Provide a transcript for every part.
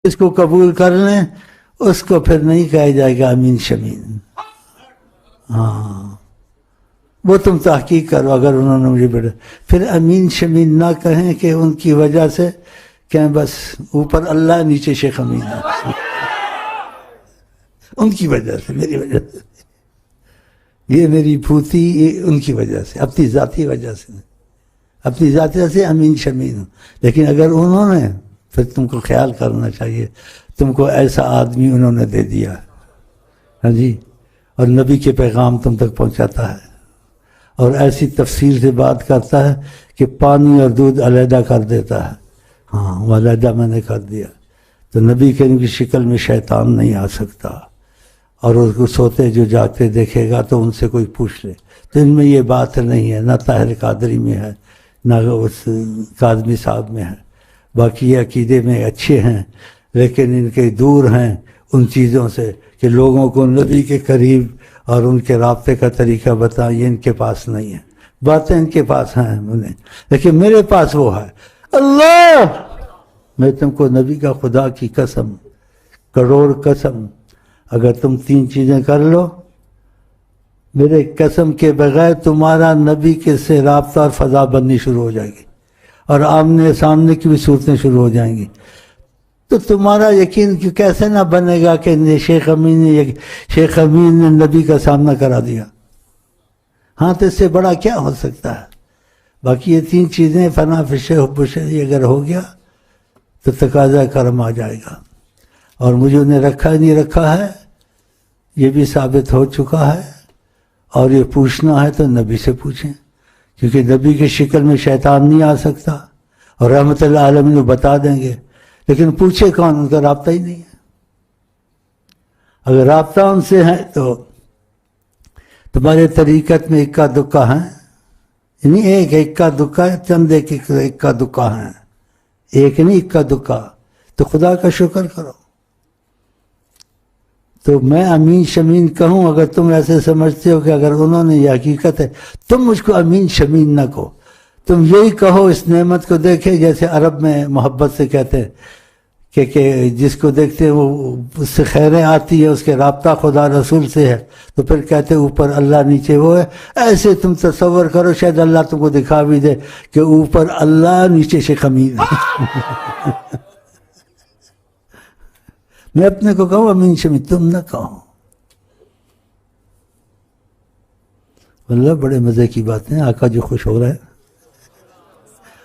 اس کو قبول کر لیں اس کو پھر نہیں کہا جائے گا امین شمین. ہاں وہ تم تحقیق کرو اگر انہوں نے مجھے بیٹا پھر امین شمین نہ کہیں کہ ان کی وجہ سے کہیں بس اوپر اللہ نیچے شیخ امین ہے ان کی وجہ سے میری وجہ سے یہ میری پھوتی یہ ان کی وجہ سے اپنی ذاتی وجہ سے اپنی ذاتی وجہ سے امین شمین ہوں. لیکن اگر انہوں نے پھر تم کو خیال کرنا چاہیے تم کو ایسا آدمی انہوں نے دے دیا ہاں جی اور نبی کے پیغام تم تک پہنچاتا ہے اور ایسی تفصیل سے بات کرتا ہے کہ پانی اور دودھ علیحدہ کر دیتا ہے. ہاں وہ علیحدہ میں نے کر دیا تو نبی کریم کی شکل میں شیطان نہیں آ سکتا اور اس کو سوتے جو جاگتے دیکھے گا تو ان سے کوئی پوچھ لے تو ان میں یہ بات نہیں ہے نہ طاہر قادری میں ہے نہ اس کاظمی صاحب میں ہے. باقی یہ عقیدے میں اچھے ہیں لیکن ان کے دور ہیں ان چیزوں سے کہ لوگوں کو نبی کے قریب اور ان کے رابطے کا طریقہ بتائیں یہ ان کے پاس نہیں ہے. باتیں ان کے پاس ہیں انہیں لیکن میرے پاس وہ ہے. اللہ میں تم کو نبی کا خدا کی قسم کروڑ قسم اگر تم 3 چیزیں کر لو میرے قسم کے بغیر تمہارا نبی کے سے رابطہ اور فضا بننی شروع ہو جائے گی اور آمنے سامنے کی بھی صورتیں شروع ہو جائیں گی. تو تمہارا یقین کیسے نہ بنے گا کہ شیخ امین نے نبی کا سامنا کرا دیا. ہاں تو اس سے بڑا کیا ہو سکتا ہے. باقی یہ 3 چیزیں فنا فش حب شری اگر ہو گیا تو تقاضا کرم آ جائے گا اور مجھے انہیں رکھا ہی نہیں رکھا ہے یہ بھی ثابت ہو چکا ہے. اور یہ پوچھنا ہے تو نبی سے پوچھیں کیونکہ نبی کی شکل میں شیطان نہیں آ سکتا اور رحمت اللہ عالمین بتا دیں گے لیکن پوچھے کون ان کا رابطہ ہی نہیں ہے. اگر رابطہ ان سے ہے تو تمہارے طریقت میں اکا دکا ہیں یعنی ایک اکا دکا چند ایک اکا دکا ہیں ایک نہیں اکا دکا تو خدا کا شکر کرو. تو میں امین شمین کہوں اگر تم ایسے سمجھتے ہو کہ اگر انہوں نے یہ حقیقت ہے تم مجھ کو امین شمین نہ کہو تم یہی کہو اس نعمت کو دیکھے جیسے عرب میں محبت سے کہتے ہیں کہ جس کو دیکھتے ہیں وہ اس سے خیریں آتی ہے اس کے رابطہ خدا رسول سے ہے تو پھر کہتے اوپر اللہ نیچے وہ ہے. ایسے تم تصور کرو شاید اللہ تم کو دکھا بھی دے کہ اوپر اللہ نیچے شیخ امین ہے. میں اپنے کو کہوں امین شمین تم نہ کہو. اللہ بڑے مزے کی بات ہے آقا جو خوش ہو رہا ہے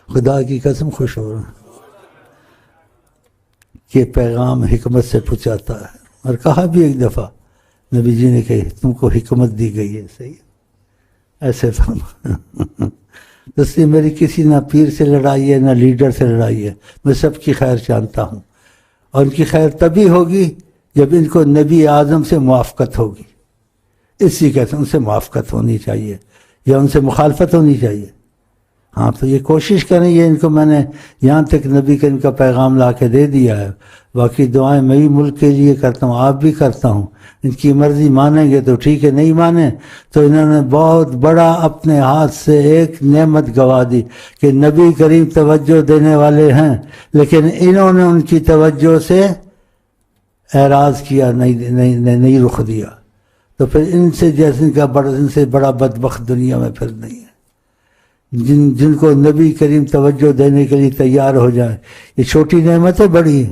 خدا کی قسم خوش ہو رہا ہے کہ پیغام حکمت سے پہنچاتا ہے. اور کہا بھی ایک دفعہ نبی جی نے کہی تم کو حکمت دی گئی ہے صحیح ایسے فرما. اس لیے میری کسی نہ پیر سے لڑائی ہے نہ لیڈر سے لڑائی ہے میں سب کی خیر چاہتا ہوں اور ان کی خیر تبھی ہوگی جب ان کو نبی اعظم سے موافقت ہوگی. اسی کہتے ہیں ان سے موافقت ہونی چاہیے یا ان سے مخالفت ہونی چاہیے. ہاں تو یہ کوشش کریں یہ ان کو میں نے یہاں تک نبی کے ان کا پیغام لا کے دے دیا ہے. باقی دعائیں میں بھی ملک کے لیے کرتا ہوں آپ بھی کرتا ہوں. ان کی مرضی مانیں گے تو ٹھیک ہے نہیں مانیں تو انہوں نے بہت بڑا اپنے ہاتھ سے ایک نعمت گوا دی کہ نبی کریم توجہ دینے والے ہیں لیکن انہوں نے ان کی توجہ سے اعراض کیا نہیں رخ دیا. تو پھر ان سے جیسے ان سے بڑا بدبخت دنیا میں پھر نہیں ہے. جن کو نبی کریم توجہ دینے کے لیے تیار ہو جائے یہ چھوٹی نعمت ہے بڑی